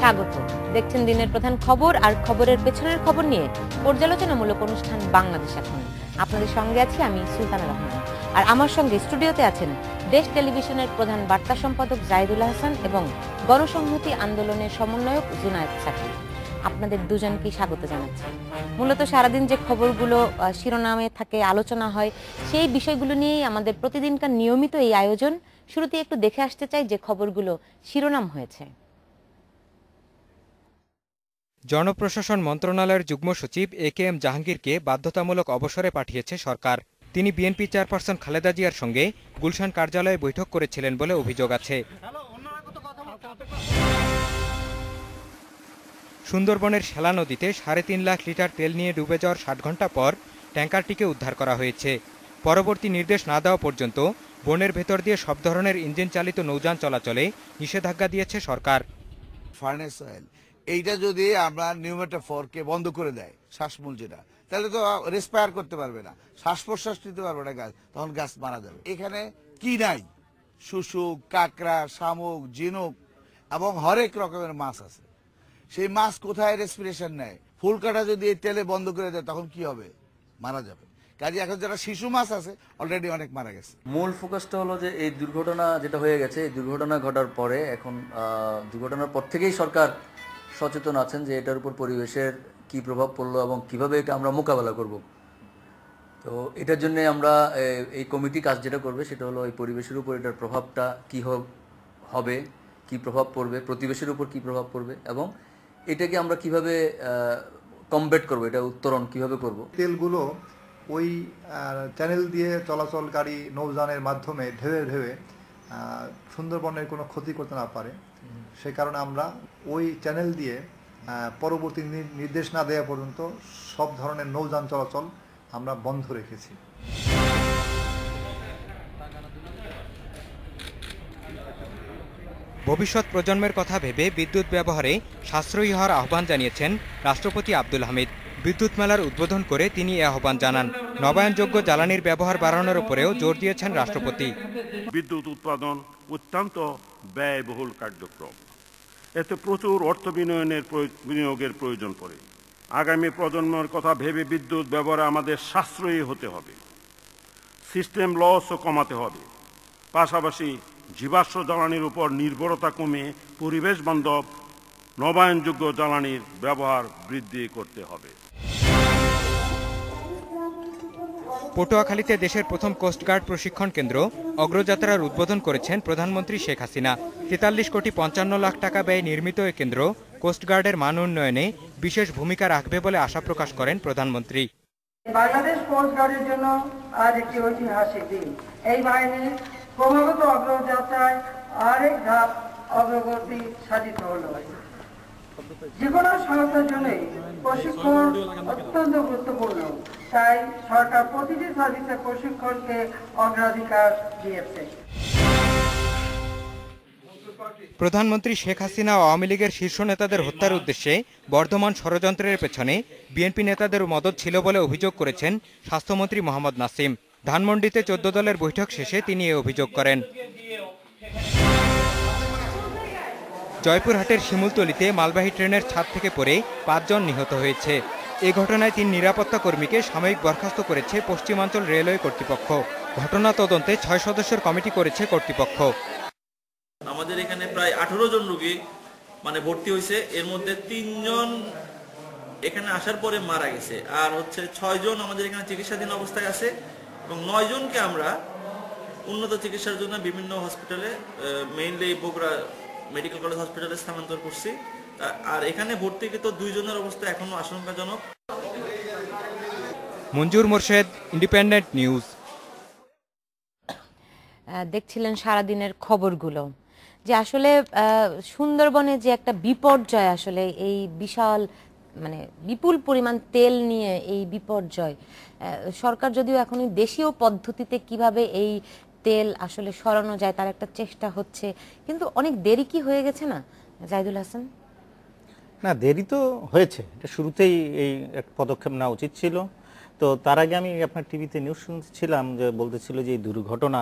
স্বাগত। দেখছেন দিনের প্রধান খবর আর খবরের পেছনের খবর নিয়ে পর্যালোচনামূলক অনুষ্ঠান বাংলাদেশ এখন। আপনাদের সঙ্গে আছি আমি সুলতানা রহমান, আর আমার সঙ্গে স্টুডিওতে আছেন দেশ টেলিভিশনের প্রধান বার্তা সম্পাদক জাহিদুল হাসান এবং গণসংহতি আন্দোলনের সমন্বয়ক জুনায়েদ সাকি। আপনাদের দুজনকে স্বাগত জানাচ্ছি। মূলত সারাদিন যে খবরগুলো শিরোনামে থাকে, আলোচনা হয়, সেই বিষয়গুলো নিয়েই আমাদের প্রতিদিনকার নিয়মিত এই আয়োজন। শুরুতে একটু দেখে আসতে চাই যে খবরগুলো শিরোনাম হয়েছে। জনপ্রশাসন মন্ত্রণালয়ের যুগ্ম সচিব এ.কে.এম. জাহাঙ্গীরকে বাধ্যতামূলক অবসরে পাঠিয়েছে সরকার। তিনি বিএনপি চেয়ারপারসন খালেদা জিয়ার সঙ্গে গুলশান কার্যালয়ে বৈঠক করেছিলেন বলে অভিযোগ আছে। সুন্দরবনের শেলা নদীতে ৩.৫ লাখ লিটার তেল নিয়ে ডুবে যাওয়ার ৬০ ঘণ্টা পর ট্যাঙ্কারটিকে উদ্ধার করা হয়েছে। পরবর্তী নির্দেশ না দেওয়া পর্যন্ত বনের ভেতর দিয়ে সব ধরনের ইঞ্জিন চালিত নৌযান চলাচলে নিষেধাজ্ঞা দিয়েছে সরকার। ফার্নেস অয়েল এইটা যদি আমরা নিউমেটাফোরকে বন্ধ করে দেয়, শ্বাসমূল যেটা, তাহলে তো রেসপায়ার করতে পারবে না, শ্বাস প্রশ্বাস নিতে পারবে না গাছ, তখন গাছ মারা যাবে। এখানে কি নাই? শুশুক, কাঁকড়া, শামুক, ঝিনুক এবং হরেক রকমের মাছ আছে। সেই মাছ কোথায় রেসপিরেশন নেয়? ফুল কাটা যদি এই তেলে বন্ধ করে দেয় তখন কি হবে? মারা যাবে। কাজে এখন যারা শিশু মাছ আছে অলরেডি অনেক মারা গেছে। মূল ফোকাসটা হলো যে এই দুর্ঘটনা যেটা হয়ে গেছে, এই দুর্ঘটনা ঘটার পরে এখন দুর্ঘটনার পর থেকেই সরকার সচেতন আছেন যে এটার উপর পরিবেশের কি প্রভাব পড়লো এবং কিভাবে এটা আমরা মোকাবেলা করব। তো এটার জন্য আমরা এই কমিটি কাজ যেটা করবে সেটা হলো এই পরিবেশের উপর এটার প্রভাবটা কি হবে, কি প্রভাব পড়বে, প্রতিবেশের উপর কি প্রভাব পড়বে এবং এটাকে আমরা কিভাবে কমব্যাট করব, এটা উত্তরণ কিভাবে করব। তেলগুলো ওই চ্যানেল দিয়ে চলাচলকারী নৌযানের মাধ্যমে ঢেউয়ে ঢেউয়ে সুন্দরবনের কোনো ক্ষতি করতে না পারে, সে কারণে আমরা ওই চ্যানেল দিয়ে পরবর্তী নির্দেশ না দেওয়া পর্যন্ত সব ধরনের নৌযান চলাচল আমরা বন্ধ রেখেছি। ভবিষ্যৎ প্রজন্মের কথা ভেবে বিদ্যুৎ ব্যবহারে সাশ্রয়ী হওয়ার আহ্বান জানিয়েছেন রাষ্ট্রপতি আব্দুল হামিদ। বিদ্যুৎ মেলার উদ্বোধন করে তিনি এ আহ্বান জানান। নবায়নযোগ্য জ্বালানির ব্যবহার বাড়ানোর উপরেও জোর দিয়েছেন রাষ্ট্রপতি। বিদ্যুৎ উৎপাদন অত্যন্ত ব্যয়বহুল কার্যক্রম, এতে প্রচুর অর্থ বিনিয়োগের প্রয়োজন পড়ে। আগামী প্রজন্মের কথা ভেবে বিদ্যুৎ ব্যবহারে আমাদের সাশ্রয়ী হতে হবে, সিস্টেম লসও কমাতে হবে, পাশাপাশি জীবাশ্ম জ্বালানির উপর নির্ভরতা কমে পরিবেশ বান্ধব নবায়নযোগ্য জ্বালানির ব্যবহার বৃদ্ধি করতে হবে। পটুয়াখালীতে দেশের প্রথম কোস্টগার্ড প্রশিক্ষণ কেন্দ্র অগ্রযাত্রার উদ্বোধন করেছেন প্রধানমন্ত্রী শেখ হাসিনা। ৪৩,৫৫,০০,০০০ টাকা ব্যয়ে নির্মিত এই কেন্দ্র কোস্টগার্ডের মান উন্নয়নে বিশেষ ভূমিকা রাখবে বলে আশা প্রকাশ করেন প্রধানমন্ত্রী। বাংলাদেশ কোস্টগার্ডের জন্য আজ একটি ঐতিহাসিক দিন। এই বাহিনীর ক্রমাগত অগ্রযাত্রায় আরেক ধাপ অগ্রগতি সাধিত হল। যে কোনো সংস্থার জন্যই প্রশিক্ষণ অত্যন্ত গুরুত্বপূর্ণ, তাই সরকার প্রতিটি সার্ভিসের প্রশিক্ষণকে অগ্রাধিকার দিয়েছে। প্রধানমন্ত্রী শেখ হাসিনা ও আওয়ামী লীগের শীর্ষ নেতাদের হত্যার উদ্দেশ্যে বর্ধমান ষড়যন্ত্রের পেছনে বিএনপি নেতাদের মদত ছিল বলে অভিযোগ করেছেন স্বাস্থ্যমন্ত্রী মোহাম্মদ নাসিম। ধানমন্ডিতে ১৪ দলের বৈঠক শেষে তিনি এ অভিযোগ করেন। জয়পুরহাটের শিমুলতলিতে মালবাহী ট্রেনের ছাদ থেকে পড়ে ৫ জন নিহত হয়েছে। এ ঘটনায় ৩ নিরাপত্তা কর্মীকে সাময়িক বরখাস্ত করেছে পশ্চিমাঞ্চল রেলওয়ে কর্তৃপক্ষ। ঘটনা তদন্তে ৬ সদস্যের কমিটি করেছে কর্তৃপক্ষ। আমাদের এখানে প্রায় ১৮ জন রোগী ভর্তি হয়েছে, এর মধ্যে ৩ জন এখানে আসার পরে মারা গেছে, আর ৬ জন আমাদের এখানে চিকিৎসাধীন অবস্থায় আছে এবং ৯ জনকে আমরা উন্নত চিকিৎসার জন্য বিভিন্ন হসপিটালে, মেইনলি বগুড়া মেডিকেল কলেজ হসপিটালে স্থানান্তর করছি। আর এখানে ভর্তিকৃত ২ জনের অবস্থা এখনো আশঙ্কাজনক। মঞ্জুর মোর্শেদ, ইন্ডিপেন্ডেন্ট নিউজ। দেখছিলেন সারাদিনের খবরগুলো যে আসলে সুন্দরবনে যে একটা বিপর্যয়, আসলে এই বিশাল বিপুল পরিমাণ তেল নিয়ে এই বিপর্যয়, সরকার যদিও এখনই দেশীয় পদ্ধতিতে কিভাবে এই তেল আসলে সরানো যায় তার একটা চেষ্টা হচ্ছে, কিন্তু অনেক দেরি কি হয়ে গেছে না জাহিদুল হাসান? না, দেরি তো হয়েছে, এটা শুরুতেই এই এক পদক্ষেপ নেওয়া উচিত ছিল। তো তার আগে আমি আপনার টিভিতে নিউজ শুনছিলাম যে বলতেছিল যে এই দুর্ঘটনা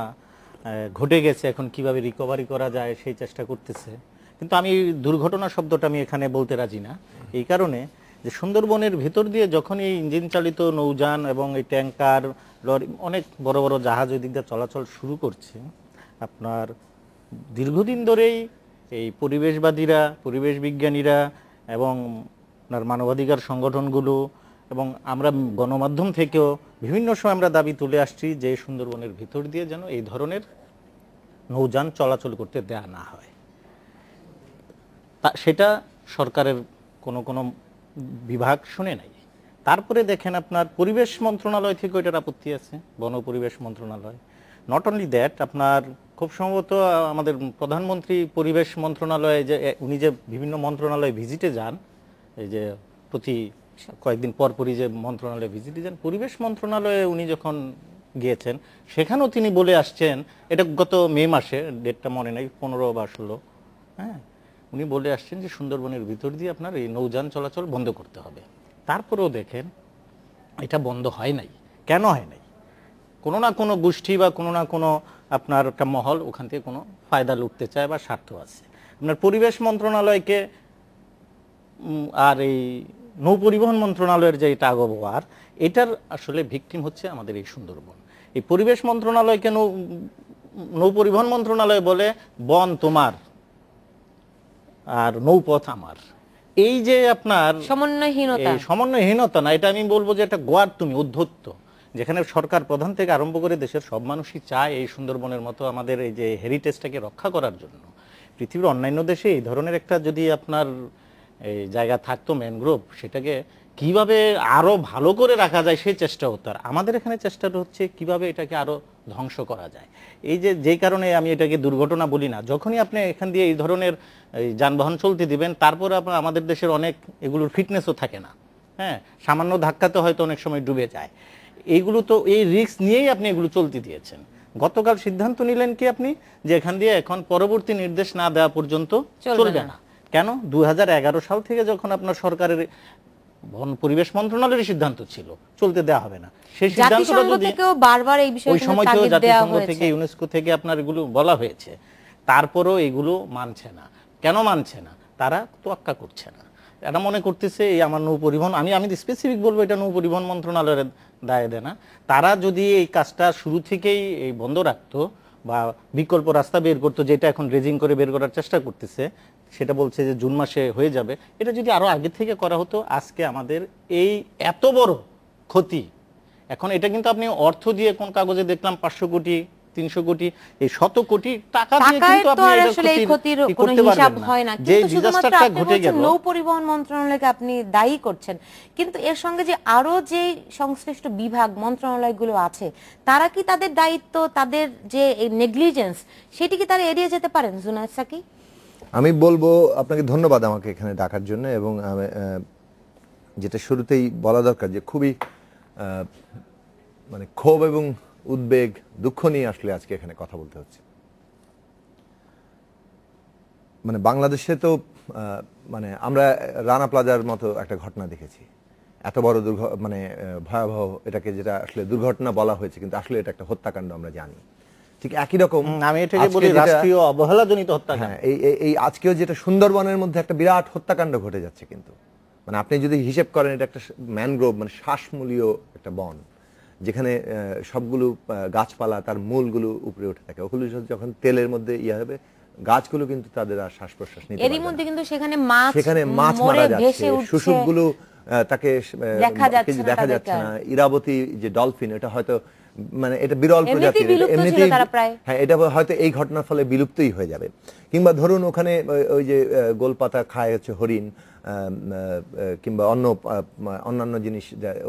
ঘটে গেছে, এখন কিভাবে রিকভারি করা যায় সেই চেষ্টা করতেছে। কিন্তু আমি দুর্ঘটনা শব্দটা আমি এখানে বলতে রাজি না, এই কারণে যে সুন্দরবনের ভিতর দিয়ে যখন এই ইঞ্জিন চালিত নৌযান এবং এই ট্যাঙ্কার, লরি, অনেক বড় বড় জাহাজ ওই দিক দিয়ে চলাচল শুরু করছে, আপনার দীর্ঘদিন ধরেই এই পরিবেশবাদীরা, পরিবেশ বিজ্ঞানীরা এবং আপনার মানবাধিকার সংগঠনগুলো এবং আমরা গণমাধ্যম থেকেও বিভিন্ন সময় আমরা দাবি তুলে আসছি যে সুন্দরবনের ভিতর দিয়ে যেন এই ধরনের নৌযান চলাচল করতে দেয়া না হয়। সেটা সরকারের কোনো বিভাগ শুনে নাই। তারপরে দেখেন আপনার পরিবেশ মন্ত্রণালয় থেকে ওইটার আপত্তি আছে, বন পরিবেশ মন্ত্রণালয়। নট অনলি দ্যাট, আপনার খুব সম্ভবত আমাদের প্রধানমন্ত্রী পরিবেশ মন্ত্রণালয়ে যে উনি যে বিভিন্ন মন্ত্রণালয়ে ভিজিটে যান, এই যে প্রতি কয়েকদিন পরপরই যে মন্ত্রণালয়ে ভিজিটে যান, পরিবেশ মন্ত্রণালয়ে উনি যখন গিয়েছেন সেখানেও তিনি বলে আসছেন, এটা গত মে মাসে, ডেটটা মনে নাই, 15 বা 16, হ্যাঁ, উনি বলে আসছেন যে সুন্দরবনের ভিতর দিয়ে আপনার এই নৌযান চলাচল বন্ধ করতে হবে। তারপরেও দেখেন এটা বন্ধ হয় নাই। কেন হয় নাই? কোনো না কোনো গোষ্ঠী বা কোনো না কোনো আপনার একটা মহল ওখান থেকে কোনো ফায়দা লুটতে চায় বা স্বার্থ আছে। আপনার পরিবেশ মন্ত্রণালয়কে আর এই নৌ পরিবহন মন্ত্রণালয়ের যে এটা আগবহার, এটার আসলে ভিকটিম হচ্ছে আমাদের এই সুন্দরবন। এই পরিবেশ মন্ত্রণালয়কে নৌ পরিবহন মন্ত্রণালয় বলে বন তোমার আর নৌপথ আমার। এই যে আপনার সমন্বয়হীনতা না, এটা আমি বলবো যে একটা গোয়ার তুমি উদ্ধত্ত, যেখানে সরকার প্রধান থেকে আরম্ভ করে দেশের সব মানুষই চায় এই সুন্দরবনের মতো আমাদের এই যে হেরিটেজটাকে রক্ষা করার জন্য। পৃথিবীর অন্যান্য দেশে এই ধরনের একটা যদি আপনার এই জায়গা থাকতো ম্যানগ্রোভ, সেটাকে কিভাবে আরো ভালো করে রাখা যায় সেই চেষ্টা হতো। আর আমাদের এখানে চেষ্টাটা হচ্ছে কিভাবে এটাকে আরো ধ্বংস করা যায়। এই যে কারণে আমি এটাকে দুর্ঘটনা বলি না, যখনই আপনি এখান দিয়ে এই ধরনের যানবাহন চলতে দিবেন, তারপরে আপনার আমাদের দেশের অনেক এগুলোর ফিটনেসও থাকে না, হ্যাঁ, সামান্য ধাক্কাতে হয়তো অনেক সময় ডুবে যায়। এইগুলো তো এই রিস্ক নিয়েই আপনি এগুলো চলতে দিয়েছেন। গতকাল সিদ্ধান্ত নিলেন কি আপনি যে এখান দিয়ে এখন পরবর্তী নির্দেশ না দেওয়া পর্যন্ত চলবে না। কেন? 2011 সাল থেকে যখন আপনার সরকারের বন পরিবেশ মন্ত্রণালয়ের সিদ্ধান্ত ছিল চলতে দেওয়া হবে না, সেই সিদ্ধান্তটা যদি বারবার এই বিষয়ে ওই সময় তো জাতিসংঘ থেকে ইউনেস্কো থেকে আপনার এগুলো বলা হয়েছে, তারপরেও এগুলো মানছে না। কেন মানছে না? তারা তোয়াক্কা করছে না। এটা মনে করতেছে এই আমার নৌ পরিবহন, আমি স্পেসিফিক বলবো এটা নৌ পরিবহন মন্ত্রণালয়ের দায় দেয় না। তারা যদি এই কাজটা শুরু থেকেই এই বন্ধ রাখতো বা বিকল্প রাস্তা বের করতো, যেটা এখন ড্রেজিং করে বের করার চেষ্টা করতেছে, সেটা বলছে যে জুন মাসে হয়ে যাবে, এটা যদি আরো আগে থেকে করা হতো, আজকে আমাদের এই এত বড় ক্ষতি। এখন এটা কিন্তু আপনি অর্থ দিয়ে কোন কাগজে দেখলাম 500 কোটি 300 কোটি, এই 100 কোটি টাকা দিয়ে কিন্তু আপনি এই ক্ষতির কোনো হিসাব হয় না। কিন্তু শুধুমাত্র আপনি বলছেন নৌ পরিবহন মন্ত্রণালয়কে আপনি দায়ী করছেন, কিন্তু এর সঙ্গে যে আরো যে সংশ্লিষ্ট বিভাগ মন্ত্রণালয়গুলো আছে, তারা কি তাদের দায়িত্ব, তাদের যে নেগলিজেন্স, সেটি কি তারা এড়িয়ে যেতে পারেন? জুনায়েদ সাকি, আমি বলবো আপনাকে ধন্যবাদ আমাকে এখানে ডাকার জন্য, এবং যেটা শুরুতেই বলা দরকার যে খুবই মানে ক্ষোভ এবং উদ্বেগ, দুঃখ নিয়ে আসলে আজকে এখানে কথা বলতে হচ্ছে। মানে বাংলাদেশে তো মানে আমরা রানা প্লাজার মতো একটা ঘটনা দেখেছি, এত বড় মানে ভয়াবহ, এটাকে যেটা আসলে দুর্ঘটনা বলা হয়েছে, কিন্তু আসলে এটা একটা হত্যাকাণ্ড আমরা জানি। ঠিক একই রকম আমি এটাকে বলি রাষ্ট্রীয় অবহেলাজনিত হত্যাকাণ্ড। এই আজকেও যেটা সুন্দরবনের মধ্যে একটা বিরাট হত্যাকাণ্ড ঘটে যাচ্ছে, কিন্তু মানে আপনি যদি হিসেব করেন এটা একটা ম্যানগ্রোভ, মানে শ্বাসমূলীয় একটা বন, যেখানে সবগুলো গাছপালা তার মূলগুলো উপরে উঠে থাকে। ওগুলো যখন তেলের মধ্যে হবে, গাছগুলো কিন্তু তাদের আর শ্বাস প্রশ্বাস নিতে পারে না। এরই মধ্যে কিন্তু সেখানে মাছ মারা যাচ্ছে, শুশুকগুলো তাকে দেখা যাচ্ছে না। ইরাবতী যে ডলফিন, এটা হয়তো মানে এটা বিরল প্রজাতির, এমনিতেই হ্যাঁ, এটা হয়তো এই ঘটনার ফলে বিলুপ্তই হয়ে যাবে। কিংবা ধরুন ওখানে ওই যে গোলপাতা খায় হচ্ছে হরিণ, কিংবা অন্যান্য জিনিস,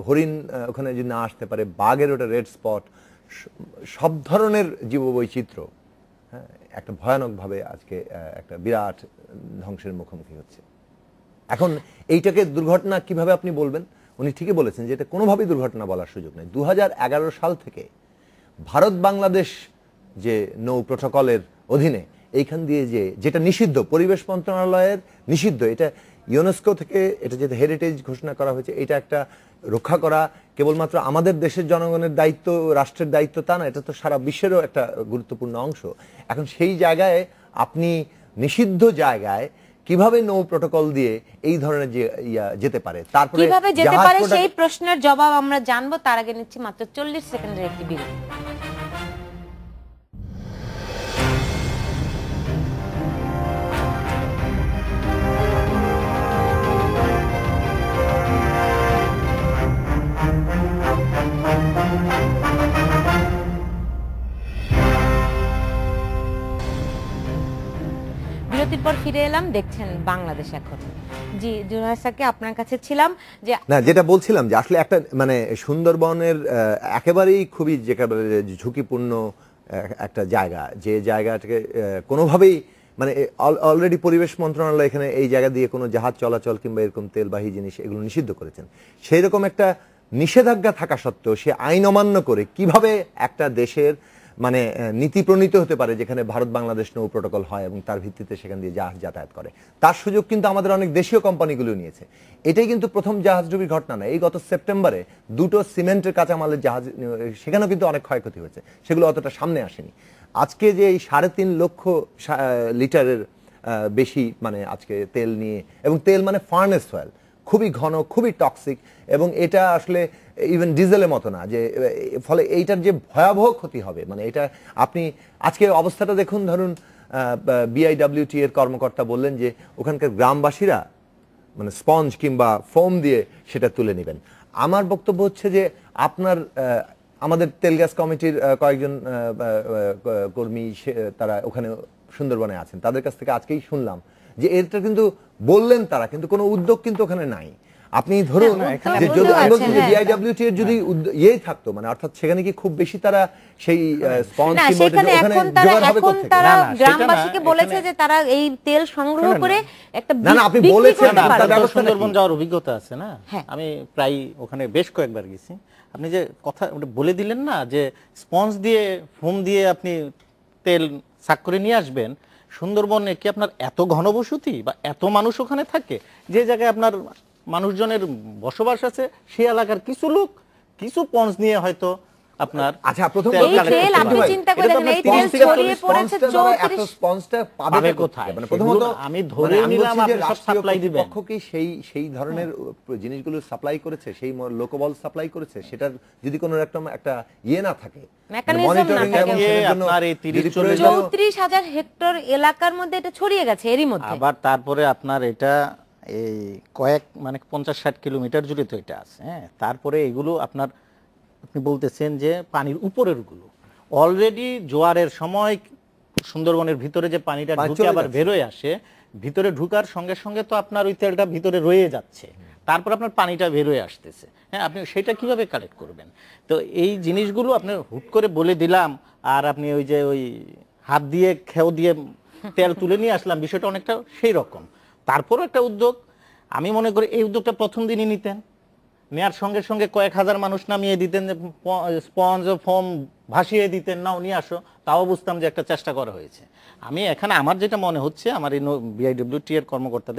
হরিণ ওখানে যদি না আসতে পারে, বাঘের ওটা রেড স্পট, সব ধরনের জীববৈচিত্র্য হ্যাঁ একটা ভয়ানকভাবে আজকে একটা বিরাট ধ্বংসের মুখোমুখি হচ্ছে। এখন এইটাকে দুর্ঘটনা কিভাবে আপনি বলবেন? উনি ঠিকই বলেছেন যে এটা কোনোভাবেই দুর্ঘটনা বলার সুযোগ নেই। 2011 সাল থেকে ভারত বাংলাদেশ যে নৌ প্রোটোকলের অধীনে এইখান দিয়ে যেটা নিষিদ্ধ, পরিবেশ মন্ত্রণালয়ের নিষিদ্ধ, এটা ইউনেস্কো থেকে এটা যেটা হেরিটেজ ঘোষণা করা হয়েছে, এটা একটা রক্ষা করা কেবলমাত্র আমাদের দেশের জনগণের দায়িত্ব, রাষ্ট্রের দায়িত্ব তা না, এটা তো সারা বিশ্বেরও একটা গুরুত্বপূর্ণ অংশ। এখন সেই জায়গায় আপনি নিষিদ্ধ জায়গায় কিভাবে নৌ প্রটোকল দিয়ে এই ধরনের যে যেতে পারে, তারপরে কিভাবে যেতে পারে সেই প্রশ্নের জবাব আমরা জানবো। তার আগে নিচ্ছি মাত্র 40 সেকেন্ডের একটি বিরতি। বিরতির পর ফিরে এলাম, দেখছেন বাংলাদেশ এখন। জি জুনায়েদ স্যারকে আপনার কাছে ছিলাম যে না, যেটা বলছিলাম যে আসলে একটা মানে সুন্দরবনের একেবারেই খুবই ঝুঁকিপূর্ণ একটা জায়গা, যে জায়গাটাকে কোনোভাবেই মানে অলরেডি পরিবেশ মন্ত্রণালয় এখানে এই জায়গা দিয়ে কোনো জাহাজ চলাচল কিংবা এরকম তেলবাহী জিনিস এগুলো নিষিদ্ধ করেছেন। সেই রকম একটা নিষেধাজ্ঞা থাকা সত্ত্বেও সে আইন অমান্য করে কিভাবে একটা দেশের মানে নীতি প্রণীত হতে পারে যেখানে ভারত বাংলাদেশ নৌ প্রটোকল হয় এবং তার ভিত্তিতে সেখান দিয়ে জাহাজ যাতায়াত করে, তার সুযোগ কিন্তু আমাদের অনেক দেশীয় কোম্পানিগুলো নিয়েছে। এটাই কিন্তু প্রথম জাহাজডুবির ঘটনা না। এই গত সেপ্টেম্বরে 2টো সিমেন্টের কাঁচামালের জাহাজ, সেখানেও কিন্তু অনেক ক্ষয়ক্ষতি হয়েছে, সেগুলো অতটা সামনে আসেনি। আজকে যে এই 3.5 লক্ষ লিটারের বেশি মানে আজকে তেল নিয়ে, এবং তেল মানে ফার্নেস অয়েল, খুবই ঘন, খুবই টক্সিক, এবং এটা আসলে ইভেন ডিজেলের মতো না, যে ফলে এইটার যে ভয়াবহ ক্ষতি হবে মানে এটা আপনি আজকে অবস্থাটা দেখুন। ধরুন BIWT এর কর্মকর্তা বললেন যে ওখানকার গ্রামবাসীরা মানে স্পঞ্জ কিংবা ফোম দিয়ে সেটা তুলে নেবেন। আমার বক্তব্য হচ্ছে যে আপনার আমাদের তেল গ্যাস কমিটির কয়েকজন কর্মী তারা ওখানে সুন্দরবনে আছেন, তাদের কাছ থেকে আজকেই শুনলাম যে এটা কিন্তু বললেন তারা, কিন্তু কোনো উদ্যোগ কিন্তু ওখানে নাই। আপনি ধরুন যে যদি BIWT এর যদি ইয়ে থাকতো মানে অর্থাৎ সেখানে কি খুব বেশি তারা সেই স্পঞ্জ কিংবা ওখানে জোগাড় হবে কোথা থেকে? তারা গ্রামবাসীকে বলেছে যে তারা এই তেল সংগ্রহ করে একটা না আপনি বলেছেন আপনার সুন্দরবন যাওয়ার অভিজ্ঞতা আছে না, আমি প্রায় ওখানে বেশ কয়েকবার গেছি। আপনি যে কথা বলে দিলেন না যে স্পঞ্জ দিয়ে ফোম দিয়ে আপনি তেল সাক করে নিয়ে আসবেন, সুন্দরবনে কি আপনার এত ঘনবসতি বা এত মানুষ ওখানে থাকে যে জায়গায় আপনার মানুষজনের বসবাস আছে, সেই এলাকার কিছু লোক কিছু পঞ্চ নিয়ে হয়তো আপনার আচ্ছা প্রথম এই তেল আপনি চিন্তা করে দেখেন, এই তেল ছড়িয়ে পড়েছে 34 স্পন্সটা পাবে কোথায়? মানে প্রথমত আমি ধরে নিলাম আপনি সব সাপ্লাই দিবেন, পক্ষ কি সেই ধরনের জিনিসগুলো সাপ্লাই করেছে, সেই লোকবল সাপ্লাই করেছে, সেটার যদি কোনো রকম একটা ইয়ে না থাকে, মেকানিজম না থাকে, আপনার এই 34,000 হেক্টর এলাকার মধ্যে এটা ছড়িয়ে গেছে এরই মধ্যে। আবার তারপরে আপনার এটা এই কয়েক মানে 50-60 কিলোমিটার জুড়ে তো এটা আছে। হ্যাঁ, তারপরে এগুলো আপনার আপনি বলতেছেন যে পানির উপরের গুলো অলরেডি জোয়ারের সময় সুন্দরবনের ভিতরে যে পানিটা ঢুকে আবার বেরোয় আসে, ভিতরে ঢুকার সঙ্গে সঙ্গে তো আপনার ওই তেলটা ভিতরে রয়ে যাচ্ছে, তারপর আপনার পানিটা বেরোয় আসতেছে। হ্যাঁ, আপনি সেটা কিভাবে কালেক্ট করবেন? তো এই জিনিসগুলো আপনি হুট করে বলে দিলাম আর আপনি ওই যে ওই হাত দিয়ে খেও দিয়ে তেল তুলে নিয়ে আসলাম, বিষয়টা অনেকটা সেই রকম। তারপরও একটা উদ্যোগ, আমি মনে করি এই উদ্যোগটা প্রথম দিনই নিতেন, নেয়ার সঙ্গে সঙ্গে কয়েক হাজার মানুষ নামিয়ে দিতেন, স্পঞ্জ ফোম ভাসিয়ে দিতেন, নাও নিয়ে আসো, তাও বুঝতাম যে একটা চেষ্টা করা হয়েছে। আমি এখানে আমার যেটা মনে হচ্ছে, আমার এই BIWT এর কর্মকর্তাদের